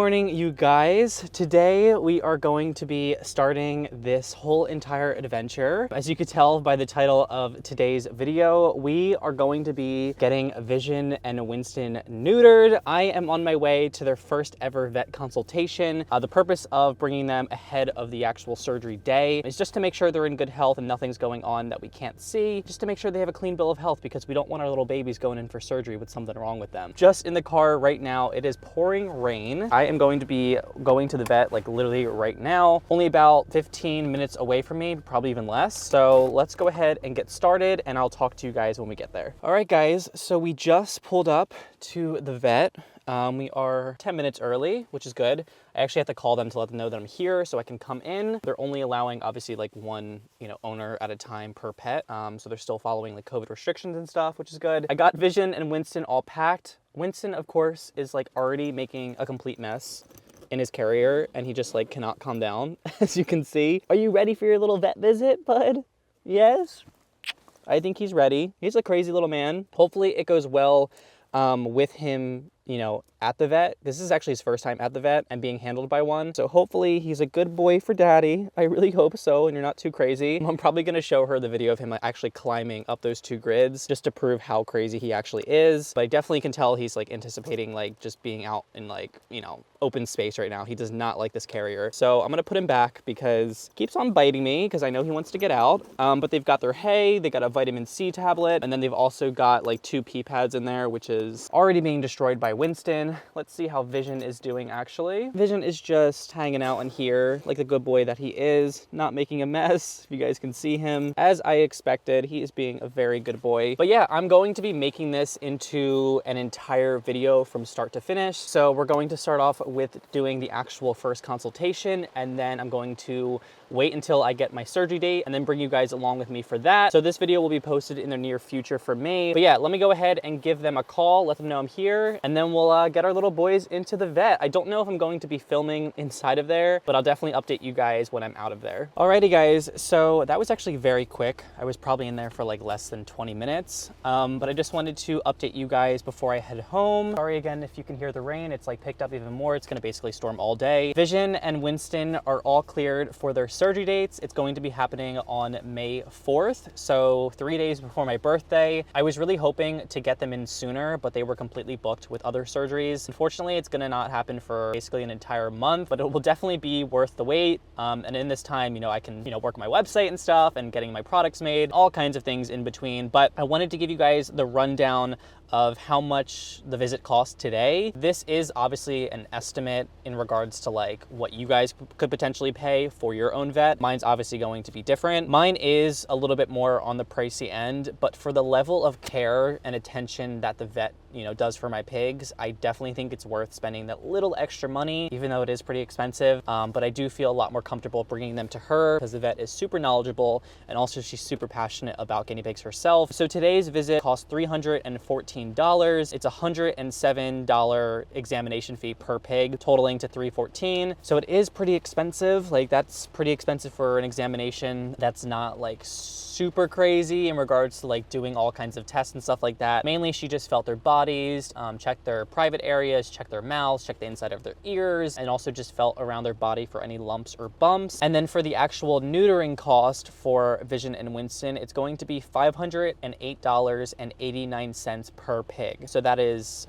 morning, you guys. Today we are going to be starting this whole entire adventure. As you could tell by the title of today's video, we are going to be getting Vision and Winston neutered. I am on my way to their first ever vet consultation. The purpose of bringing them ahead of the actual surgery day is just to make sure they're in good health and nothing's going on that we can't see, just to make sure they have a clean bill of health, because we don't want our little babies going in for surgery with something wrong with them. Just in the car right now, it is pouring rain. I am going to be going to the vet like literally right now, only about 15 minutes away from me, probably even less. So let's go ahead and get started and I'll talk to you guys when we get there. All right guys, so we just pulled up to the vet. We are 10 minutes early, which is good. I actually have to call them to let them know that I'm here so I can come in. They're only allowing obviously like one, owner at a time per pet. So they're still following like COVID restrictions and stuff, which is good. I got Vision and Winston all packed. Winston, of course, is like already making a complete mess in his carrier and he just like cannot calm down, as you can see. Are you ready for your little vet visit, bud? Yes? I think he's ready. He's a crazy little man. Hopefully it goes well with him, at the vet. This is actually his first time at the vet and being handled by one. So hopefully he's a good boy for daddy. I really hope so, and you're not too crazy. I'm probably gonna show her the video of him actually climbing up those 2 grids just to prove how crazy he actually is. But I definitely can tell he's like anticipating like just being out in like, open space right now. He does not like this carrier. So I'm gonna put him back because he keeps on biting me because I know he wants to get out. But they've got their hay, they got a vitamin C tablet, and then they've also got like 2 pee pads in there, which is already being destroyed by Winston. Let's see how Vision is doing actually. Vision is just hanging out in here like the good boy that he is, not making a mess. If you guys can see him, as I expected, he is being a very good boy. But yeah, I'm going to be making this into an entire video from start to finish. So we're going to start off with doing the actual first consultation, and then I'm going to wait until I get my surgery date and then bring you guys along with me for that. So this video will be posted in the near future for me. But yeah, let me go ahead and give them a call, let them know I'm here, and then we'll get our little boys into the vet. I don't know if I'm going to be filming inside of there, but I'll definitely update you guys when I'm out of there. Alrighty guys, so that was actually very quick. I was probably in there for like less than 20 minutes, but I just wanted to update you guys before I head home. Sorry again if you can hear the rain, it's like picked up even more. It's gonna basically storm all day. Vision and Winston are all cleared for their surgery dates. It's going to be happening on May 4th, so 3 days before my birthday. I was really hoping to get them in sooner, but they were completely booked with other surgeries. Unfortunately, it's gonna not happen for basically an entire month, but it will definitely be worth the wait. And in this time, I can, work my website and stuff and getting my products made, all kinds of things in between. But I wanted to give you guys the rundown of how much the visit cost today. This is obviously an estimate in regards to like what you guys could potentially pay for your own vet. Mine's obviously going to be different. Mine is a little bit more on the pricey end, but for the level of care and attention that the vet does for my pigs, I definitely think it's worth spending that little extra money, even though it is pretty expensive. But I do feel a lot more comfortable bringing them to her because the vet is super knowledgeable, and also she's super passionate about guinea pigs herself. So today's visit cost $314. It's a $107 examination fee per pig, totaling to $314. So it is pretty expensive. Like that's pretty expensive for an examination. That's not like super crazy in regards to like doing all kinds of tests and stuff like that. Mainly she just felt their bodies, checked their private areas, checked their mouths, checked the inside of their ears, and also just felt around their body for any lumps or bumps. And then for the actual neutering cost for Vision and Winston, it's going to be $508.89 per pig. So that is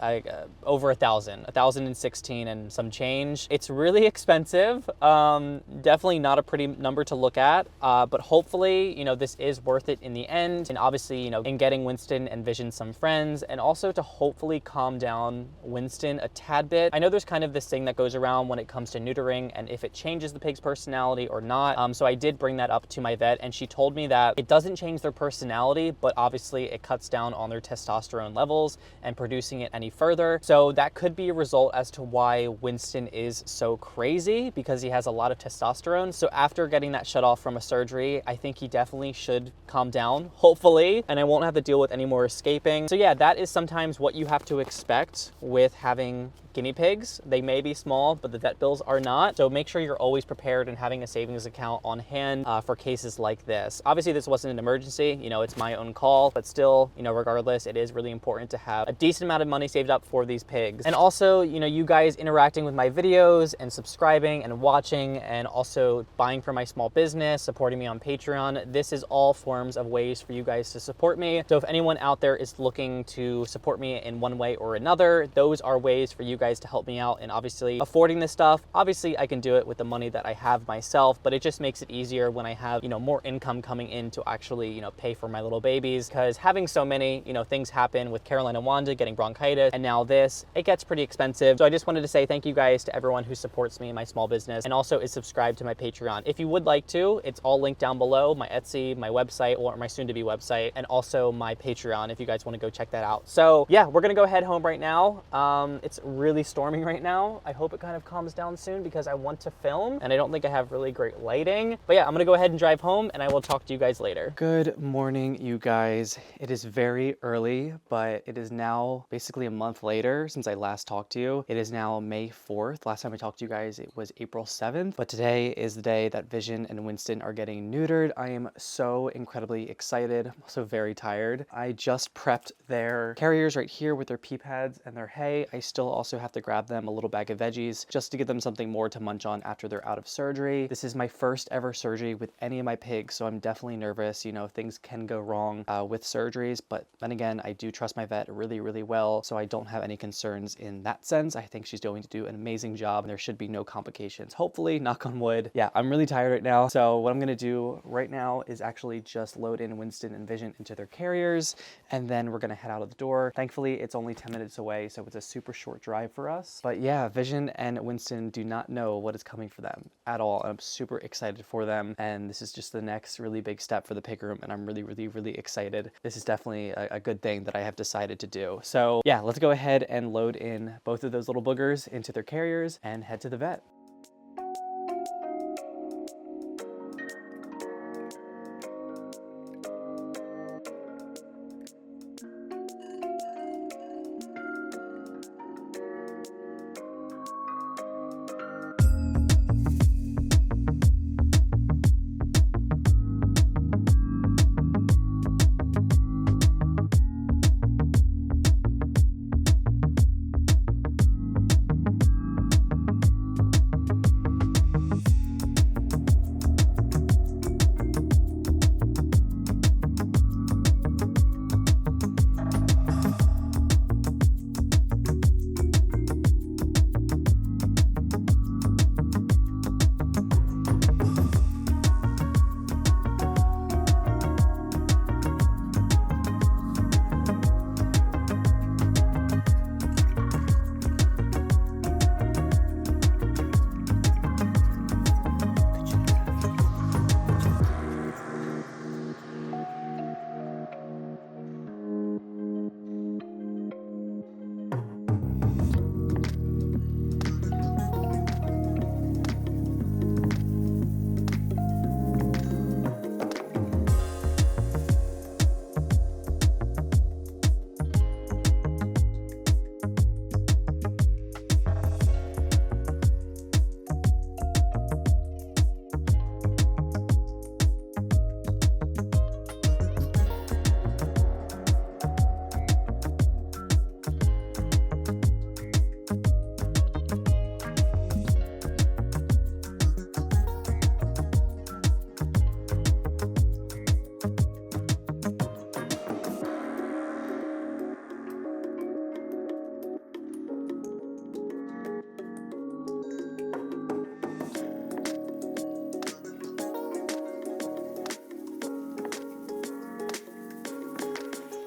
over $1,016 and some change. It's really expensive. Definitely not a pretty number to look at, but hopefully, this is worth it in the end. And obviously, in getting Winston and Vision some friends, and also to hopefully calm down Winston a tad bit. I know there's kind of this thing that goes around when it comes to neutering and if it changes the pig's personality or not. So I did bring that up to my vet, and she told me that it doesn't change their personality, but obviously it cuts down on their testosterone levels and producing it any further. So that could be a result as to why Winston is so crazy, because he has a lot of testosterone. So after getting that shut off from a surgery, I think he definitely should calm down, hopefully, and I won't have to deal with any more escaping. So yeah, that is sometimes what you have to expect with having guinea pigs. They may be small, but the vet bills are not. So make sure you're always prepared and having a savings account on hand for cases like this. Obviously, this wasn't an emergency. You know, it's my own call, but still, you know, regardless, it is really important to have a decent amount of money saved up for these pigs. And also, you know, you guys interacting with my videos and subscribing and watching and also buying for my small business, supporting me on Patreon. This is all forms of ways for you guys to support me. So if anyone out there is looking to support me in one way or another, those are ways for you guys to help me out. And obviously affording this stuff, obviously I can do it with the money that I have myself, but it just makes it easier when I have, you know, more income coming in to actually, you know, pay for my little babies. Because having so many, you know, things happen with Caroline and Wanda getting bronchitis and now this, it gets pretty expensive. So I just wanted to say thank you guys to everyone who supports me in my small business and also is subscribed to my Patreon. If you would like to, it's all linked down below, my Etsy, my website, or my soon-to-be website, and also my Patreon if you guys want to go check that out. So yeah, we're gonna go head home right now. It's really storming right now. I hope it kind of calms down soon because I want to film and I don't think I have really great lighting. But yeah, I'm gonna go ahead and drive home and I will talk to you guys later. Good morning, you guys. It is very early, but it is now basically a month later since I last talked to you. It is now May 4th. Last time I talked to you guys, it was April 7th, but today is the day that Vision and Winston are getting neutered. I am so incredibly excited. I'm also very tired. I just prepped their carriers right here with their pee pads and their hay. I still also have to grab them a little bag of veggies just to give them something more to munch on after they're out of surgery. This is my first ever surgery with any of my pigs, so I'm definitely nervous. You know, things can go wrong with surgeries, but then again, I do trust my vet really, really well, so I don't have any concerns in that sense. I think she's going to do an amazing job and there should be no complications. Hopefully, knock on wood. Yeah, I'm really tired right now. So what I'm gonna do right now is actually just load in Winston and Vision into their carriers, and then we're gonna head out of the door. Thankfully, it's only 10 minutes away, so it's a super short drive for us. But yeah, Vision and Winston do not know what is coming for them at all. I'm super excited for them, and this is just the next really big step for the pig room, and I'm really, really, really excited. This is definitely a good thing that I have decided to do. So yeah, let's go ahead and load in both of those little boogers into their carriers and head to the vet.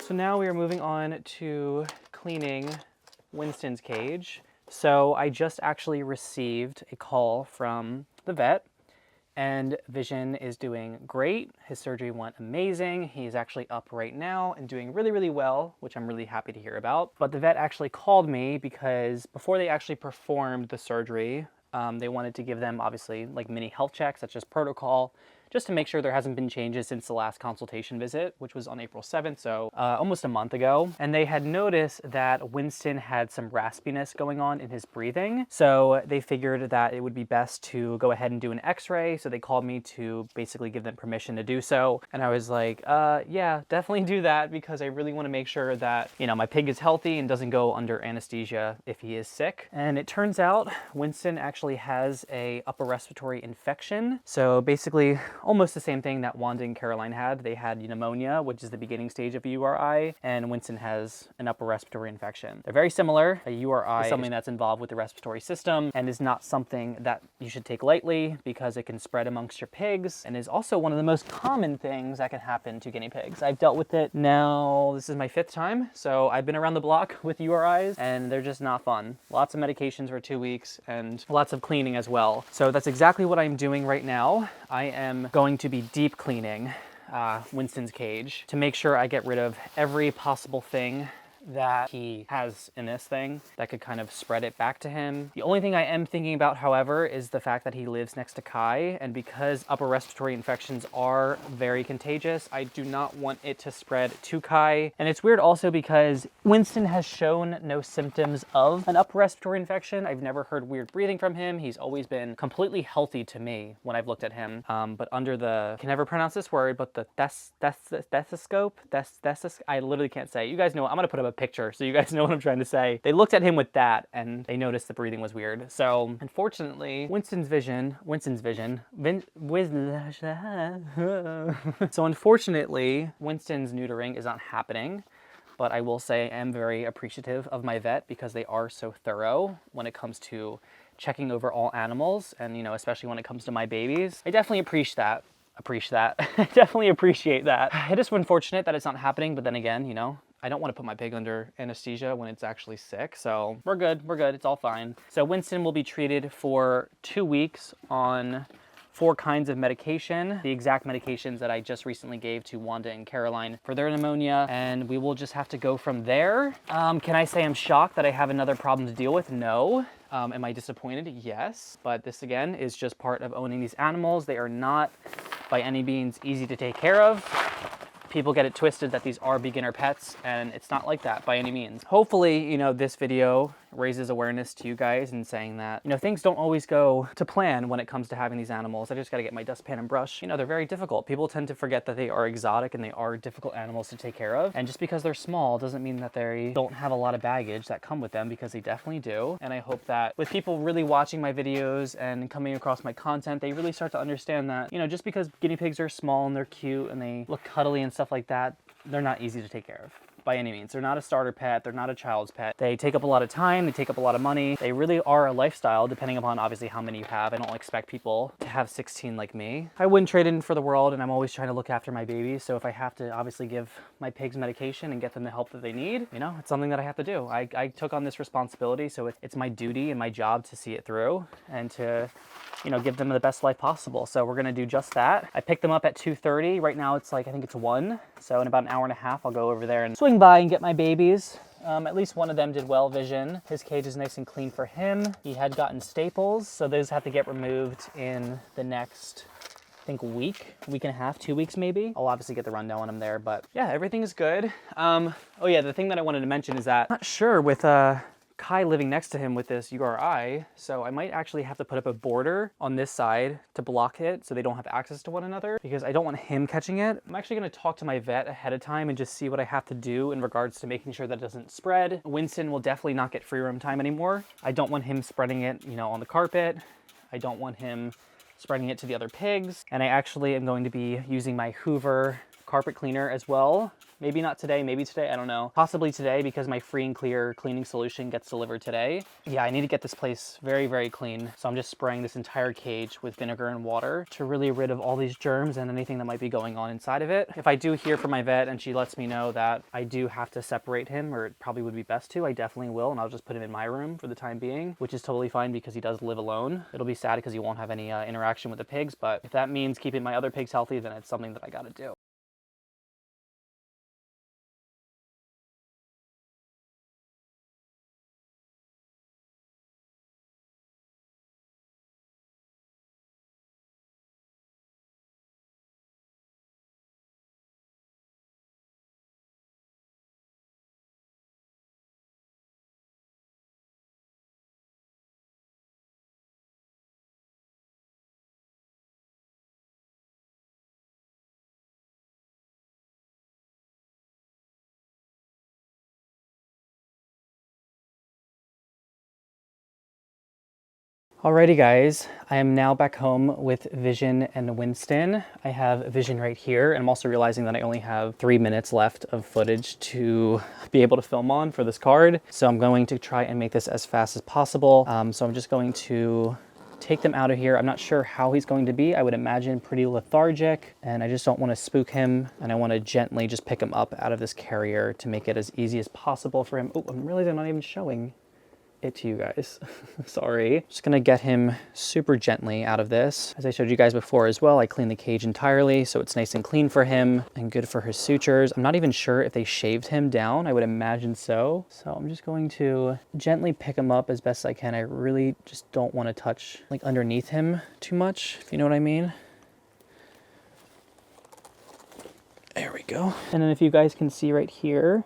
So now we are moving on to cleaning Winston's cage. So I just actually received a call from the vet, and Vision is doing great. His surgery went amazing. He's actually up right now and doing really, really well, which I'm really happy to hear about. But the vet actually called me because before they actually performed the surgery, They wanted to give them obviously like mini health checks, that's just protocol, just to make sure there hasn't been changes since the last consultation visit, which was on April 7th, so almost a month ago. And they had noticed that Winston had some raspiness going on in his breathing. So they figured that it would be best to go ahead and do an x-ray. So they called me to basically give them permission to do so. And I was like, yeah, definitely do that, because I really want to make sure that, you know, my pig is healthy and doesn't go under anesthesia if he is sick. And it turns out Winston actually has a upper respiratory infection. So basically, almost the same thing that Wanda and Caroline had. They had pneumonia, which is the beginning stage of a URI, and Winston has an upper respiratory infection. They're very similar. A URI is something that's involved with the respiratory system and is not something that you should take lightly, because it can spread amongst your pigs and is also one of the most common things that can happen to guinea pigs. I've dealt with it now, this is my 5th time, so I've been around the block with URIs and they're just not fun. Lots of medications for 2 weeks and lots of cleaning as well. So that's exactly what I'm doing right now. I am going to be deep cleaning Winston's cage to make sure I get rid of every possible thing that he has in this thing that could kind of spread it back to him. The only thing I am thinking about, however, is the fact that he lives next to Kai, and because upper respiratory infections are very contagious, I do not want it to spread to Kai. And it's weird also because Winston has shown no symptoms of an upper respiratory infection. I've never heard weird breathing from him. He's always been completely healthy to me when I've looked at him. But under the, I can never pronounce this word, but the stethoscope, I literally can't say it. You guys know, I'm gonna put up a picture so you guys know what I'm trying to say. They looked at him with that and they noticed the breathing was weird. So unfortunately, so unfortunately, Winston's neutering is not happening. But I will say I am very appreciative of my vet, because they are so thorough when it comes to checking over all animals, and you know, especially when it comes to my babies. I definitely appreciate that. I definitely appreciate that. It is unfortunate that it's not happening, but then again, you know, I don't want to put my pig under anesthesia when it's actually sick, so we're good, it's all fine. So Winston will be treated for 2 weeks on 4 kinds of medication, the exact medications that I just recently gave to Wanda and Caroline for their pneumonia, and we will just have to go from there. Can I say I'm shocked that I have another problem to deal with? No. Am I disappointed? Yes. But this again is just part of owning these animals. They are not by any means easy to take care of. People get it twisted that these are beginner pets, and it's not like that by any means. Hopefully, you know, this video raises awareness to you guys and saying that, you know, things don't always go to plan when it comes to having these animals. I just gotta get my dustpan and brush. You know, they're very difficult. People tend to forget that they are exotic and they are difficult animals to take care of. And just because they're small doesn't mean that they don't have a lot of baggage that come with them, because they definitely do. And I hope that with people really watching my videos and coming across my content, they really start to understand that, you know, just because guinea pigs are small and they're cute and they look cuddly and stuff like that, they're not easy to take care of by any means. They're not a starter pet. They're not a child's pet. They take up a lot of time. They take up a lot of money. They really are a lifestyle, depending upon obviously how many you have. I don't expect people to have 16 like me. I wouldn't trade in for the world, and I'm always trying to look after my babies. So if I have to obviously give my pigs medication and get them the help that they need, you know, it's something that I have to do. I took on this responsibility, so it's my duty and my job to see it through and to, you know, give them the best life possible. So we're gonna do just that. I picked them up at 2:30. Right now it's like, I think it's 1. So in about an hour and a half, I'll go over there and swing by and get my babies. At least one of them did well vision. His cage is nice and clean for him. He had gotten staples, so those have to get removed in the next, I think, week and a half, 2 weeks maybe. I'll obviously get the rundown on him there, but yeah, everything is good. Oh yeah, the thing that I wanted to mention is that I'm not sure with Kai living next to him with this URI, so I might actually have to put up a border on this side to block it so they don't have access to one another, because I don't want him catching it. I'm actually going to talk to my vet ahead of time and just see what I have to do in regards to making sure that it doesn't spread. Winston will definitely not get free roam time anymore. I don't want him spreading it, you know, on the carpet. I don't want him spreading it to the other pigs. And I actually am going to be using my Hoover carpet cleaner as well. Maybe not today, maybe today, I don't know. Possibly today, because my free and clear cleaning solution gets delivered today. Yeah, I need to get this place very, very clean. So I'm just spraying this entire cage with vinegar and water to really rid of all these germs and anything that might be going on inside of it. If I do hear from my vet and she lets me know that I do have to separate him, or it probably would be best to, I definitely will, and I'll just put him in my room for the time being, which is totally fine because he does live alone. It'll be sad because he won't have any interaction with the pigs, but if that means keeping my other pigs healthy, then it's something that I gotta do. Alrighty guys, I am now back home with Vision and Winston. I have Vision right here, and I'm also realizing that I only have 3 minutes left of footage to be able to film on for this card. So I'm going to try and make this as fast as possible. So I'm just going to take them out of here. I'm not sure how he's going to be. I would imagine pretty lethargic, and I just don't want to spook him, and I want to gently just pick him up out of this carrier to make it as easy as possible for him. Oh, I'm realizing I'm not even showing it to you guys. Sorry. Just gonna get him super gently out of this. As I showed you guys before as well, I cleaned the cage entirely, so it's nice and clean for him and good for his sutures. I'm not even sure if they shaved him down. I would imagine so. So I'm just going to gently pick him up as best I can. I really just don't want to touch like underneath him too much, if you know what I mean. There we go. And then if you guys can see right here,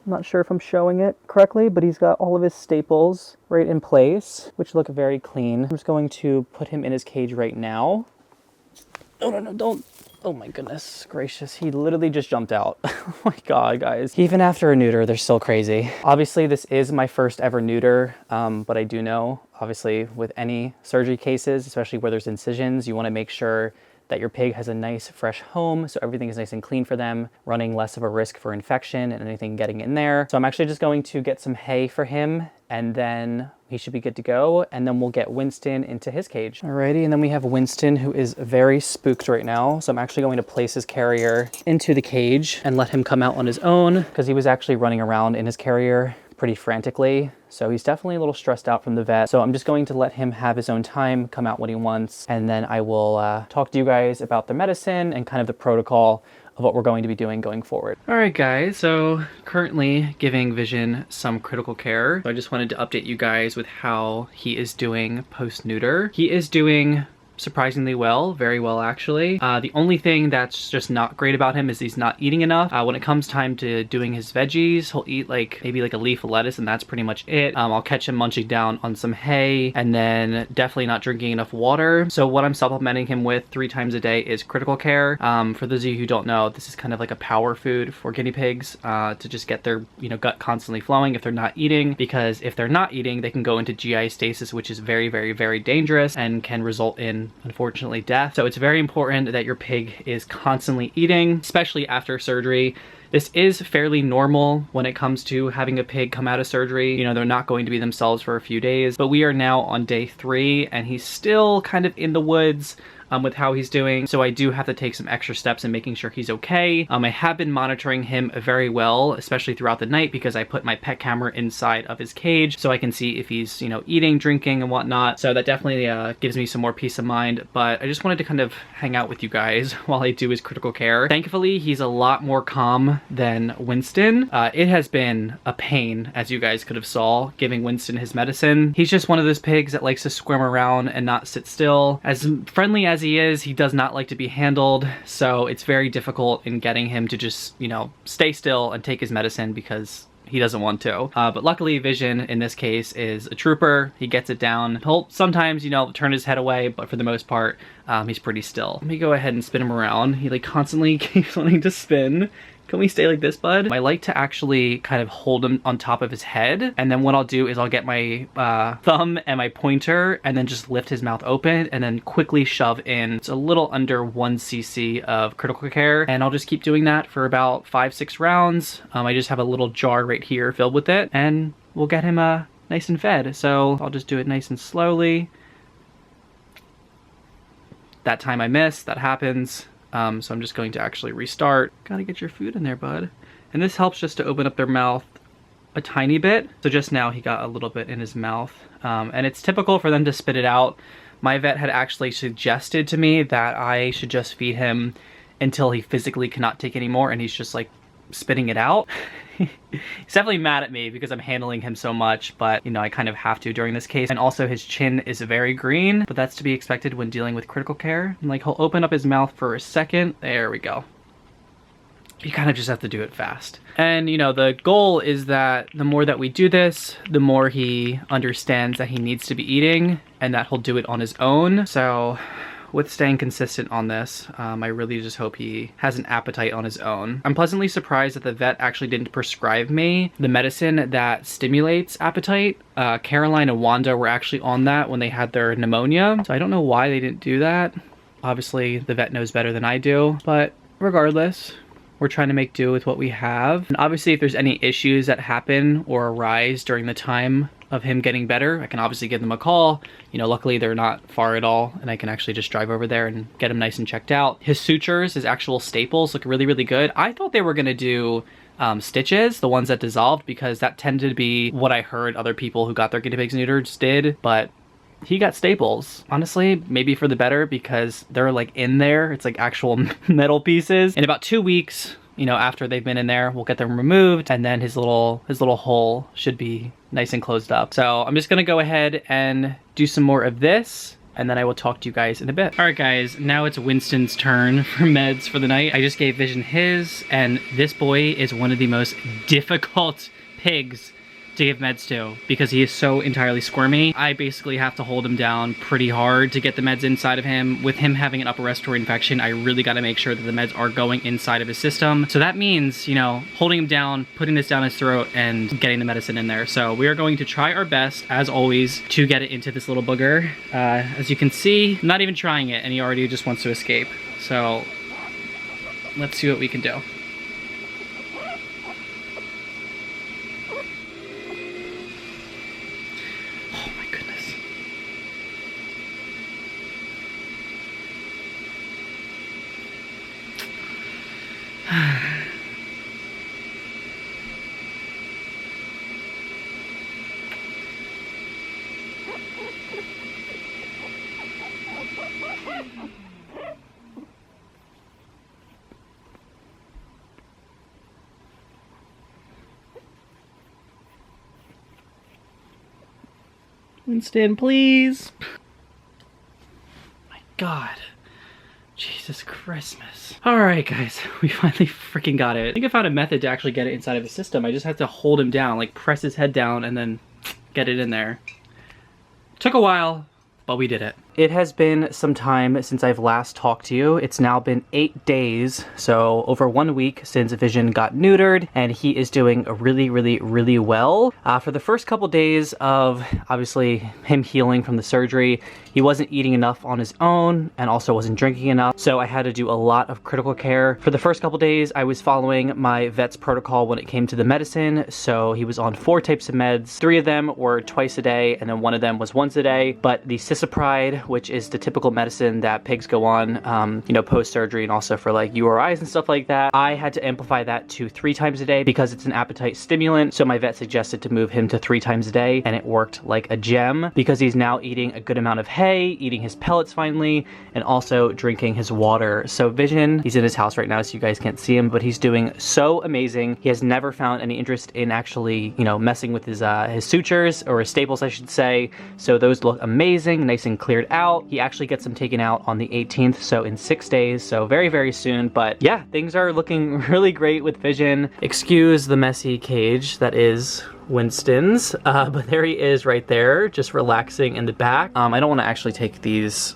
I'm not sure if I'm showing it correctly, but he's got all of his staples right in place, which look very clean. I'm just going to put him in his cage right now. Oh, no, don't. Oh my goodness gracious. He literally just jumped out. Oh my God, guys. Even after a neuter, they're still crazy. Obviously, this is my first ever neuter, but I do know, obviously, with any surgery cases, especially where there's incisions, you want to make sure that your pig has a nice fresh home, so everything is nice and clean for them, running less of a risk for infection and anything getting in there. So I'm actually just going to get some hay for him, and then he should be good to go, and then we'll get Winston into his cage. Alrighty, and then we have Winston, who is very spooked right now, so I'm actually going to place his carrier into the cage and let him come out on his own, because he was actually running around in his carrier pretty frantically. So he's definitely a little stressed out from the vet. So I'm just going to let him have his own time, come out when he wants, and then I will talk to you guys about the medicine and kind of the protocol of what we're going to be doing going forward. All right, guys, so currently giving Vision some critical care. So I just wanted to update you guys with how he is doing post-neuter. He is doing surprisingly well, very well actually. The only thing that's just not great about him is he's not eating enough. When it comes time to doing his veggies, he'll eat like maybe like a leaf of lettuce, and that's pretty much it. I'll catch him munching down on some hay, and then definitely not drinking enough water. So what I'm supplementing him with 3 times a day is critical care. For those of you who don't know, this is kind of like a power food for guinea pigs, to just get their gut constantly flowing if they're not eating, because if they're not eating, they can go into GI stasis, which is very, very, very dangerous and can result in, unfortunately, death. So it's very important that your pig is constantly eating, especially after surgery. This is fairly normal when it comes to having a pig come out of surgery. They're not going to be themselves for a few days, but we are now on day 3 and he's still kind of in the woods with how he's doing. So I do have to take some extra steps in making sure he's okay. I have been monitoring him very well, especially throughout the night, because I put my pet camera inside of his cage so I can see if he's, eating, drinking, and whatnot. So that definitely gives me some more peace of mind. But I just wanted to kind of hang out with you guys while I do his critical care. Thankfully, he's a lot more calm than Winston. It has been a pain, as you guys could have saw, giving Winston his medicine. He's just one of those pigs that likes to squirm around and not sit still. As friendly as he is, he does not like to be handled, so it's very difficult in getting him to just, stay still and take his medicine because he doesn't want to. But luckily, Vision, in this case, is a trooper. He gets it down. He'll sometimes, turn his head away, but for the most part, he's pretty still. Let me go ahead and spin him around. He constantly keeps wanting to spin. Can we stay like this, bud? I like to actually kind of hold him on top of his head, and then what I'll do is I'll get my thumb and my pointer and then just lift his mouth open and then quickly shove in. It's a little under 1 cc of critical care, and I'll just keep doing that for about 5-6 rounds. I just have a little jar right here filled with it, and we'll get him nice and fed. So I'll just do it nice and slowly. That time I missed, that happens. So I'm just going to actually restart. Gotta get your food in there, bud. And this helps just to open up their mouth a tiny bit. So just now he got a little bit in his mouth. And it's typical for them to spit it out. My vet had actually suggested to me that I should just feed him until he physically cannot take any more, and he's just like spitting it out. He's definitely mad at me because I'm handling him so much, but I kind of have to during this case. And also his chin is very green, but that's to be expected when dealing with critical care. And he'll open up his mouth for a second. There we go. You kind of just have to do it fast. And the goal is that the more that we do this, the more he understands that he needs to be eating and that he'll do it on his own. So with staying consistent on this. I really just hope he has an appetite on his own. I'm pleasantly surprised that the vet actually didn't prescribe me the medicine that stimulates appetite. Caroline and Wanda were actually on that when they had their pneumonia, so I don't know why they didn't do that. Obviously, the vet knows better than I do, but regardless, we're trying to make do with what we have. And obviously, if there's any issues that happen or arise during the time of him getting better, I can obviously give them a call. You know, luckily they're not far at all, and I can actually just drive over there and get him nice and checked out. His sutures, his actual staples, look really, really good. I thought they were gonna do stitches, the ones that dissolved, because that tended to be what I heard other people who got their guinea pigs neutered did, but he got staples. Honestly, maybe for the better, because they're like in there. It's like actual metal pieces. In about 2 weeks, you know, after they've been in there, we'll get them removed, and then his little hole should be nice and closed up. So I'm just gonna go ahead and do some more of this, and then I will talk to you guys in a bit. All right, guys, now it's Winston's turn for meds for the night. I just gave Vision his, and this boy is one of the most difficult pigs to give meds to because he is so entirely squirmy. I basically have to hold him down pretty hard to get the meds inside of him. With him having an upper respiratory infection, I really got to make sure that the meds are going inside of his system. So that means, you know, holding him down, putting this down his throat, and getting the medicine in there. So we are going to try our best, as always, to get it into this little booger. As you can see, I'm not even trying it, and he already just wants to escape. So let's see what we can do. Winston, please. My God. Jesus Christmas. All right, guys, we finally freaking got it. I think I found a method to actually get it inside of the system. I just had to hold him down, like press his head down and then get it in there. Took a while, but we did it. It has been some time since I've last talked to you. It's now been 8 days, so over 1 week since Vision got neutered, and he is doing really, really, really well. For the first couple days of, obviously, him healing from the surgery, he wasn't eating enough on his own and also wasn't drinking enough, so I had to do a lot of critical care. For the first couple days, I was following my vet's protocol when it came to the medicine, so he was on 4 types of meds. 3 of them were twice a day, and then 1 of them was once a day, but the cisapride, which is the typical medicine that pigs go on, you know, post-surgery and also for like URIs and stuff like that, I had to amplify that to 3 times a day because it's an appetite stimulant, so my vet suggested to move him to 3 times a day, and it worked like a gem because he's now eating a good amount of hay, eating his pellets finally, and also drinking his water. So Vision, he's in his house right now so you guys can't see him, but he's doing so amazing. He has never found any interest in actually, you know, messing with his sutures, or his staples I should say, so those look amazing, nice and cleared out. He actually gets them taken out on the 18th, so in 6 days, so very, very soon. But yeah, things are looking really great with Vision. Excuse the messy cage that is Winston's, but there he is right there, just relaxing in the back. I don't want to actually take these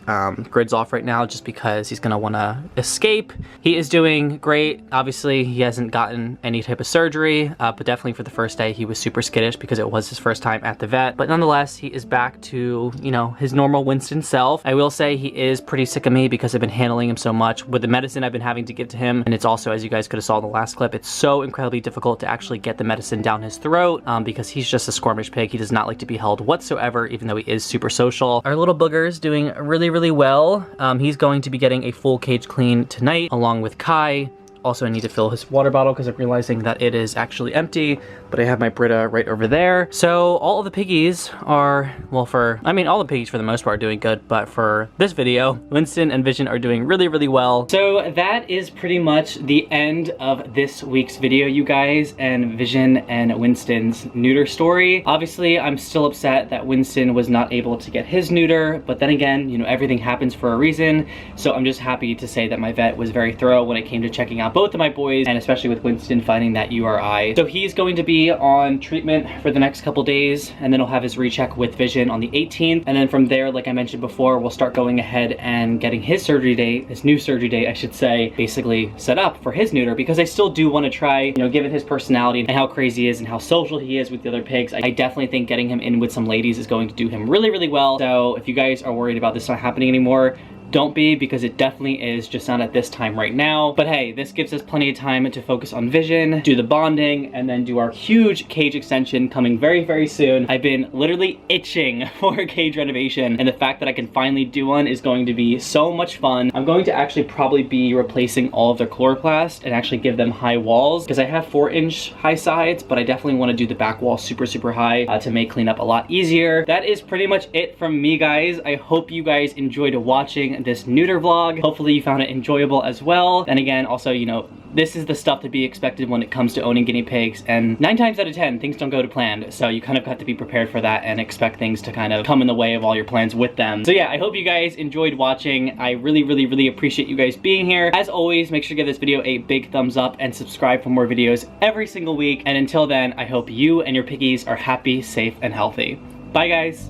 grids off right now just because he's gonna want to escape. He is doing great. Obviously, he hasn't gotten any type of surgery, but definitely for the first day, he was super skittish because it was his first time at the vet. But nonetheless, he is back to, you know, his normal Winston self. I will say he is pretty sick of me because I've been handling him so much with the medicine I've been having to give to him. And it's also, as you guys could have saw in the last clip, it's so incredibly difficult to actually get the medicine down his throat because he's just a squirmish pig. He does not like to be held whatsoever, even though he is super social. Our little booger is doing really, really well. He's going to be getting a full cage clean tonight, along with Kai. Also, I need to fill his water bottle because I'm realizing that it is actually empty, but I have my Brita right over there. So all of the piggies are, well, all the piggies for the most part are doing good, but for this video, Winston and Vision are doing really, really well. So that is pretty much the end of this week's video, you guys, and Vision and Winston's neuter story. Obviously, I'm still upset that Winston was not able to get his neuter, but then again, you know, everything happens for a reason. So I'm just happy to say that my vet was very thorough when it came to checking out both of my boys, and especially with Winston finding that URI. So he's going to be on treatment for the next couple days, and then he'll have his recheck with vision on the 18th. And then from there, like I mentioned before, we'll start going ahead and getting his surgery date, his new surgery date, I should say, basically set up for his neuter, because I still do want to try, you know, given his personality and how crazy he is and how social he is with the other pigs, I definitely think getting him in with some ladies is going to do him really, really well. So if you guys are worried about this not happening anymore, don't be, because it definitely is, just not at this time right now. But hey, this gives us plenty of time to focus on vision, do the bonding, and then do our huge cage extension coming very, very soon. I've been literally itching for a cage renovation, and the fact that I can finally do one is going to be so much fun. I'm going to actually probably be replacing all of their chloroplast and actually give them high walls, because I have 4-inch high sides, but I definitely want to do the back wall super, super high to make cleanup a lot easier. That is pretty much it from me, guys. I hope you guys enjoyed watching this neuter vlog. Hopefully you found it enjoyable as well. And again, also, you know, this is the stuff to be expected when it comes to owning guinea pigs, and 9 times out of 10 things don't go to plan, so you kind of have to be prepared for that and expect things to kind of come in the way of all your plans with them. So yeah, I hope you guys enjoyed watching. I really, really, really appreciate you guys being here. As always, make sure to give this video a big thumbs up and subscribe for more videos every single week. And until then, I hope you and your piggies are happy, safe, and healthy. Bye, guys.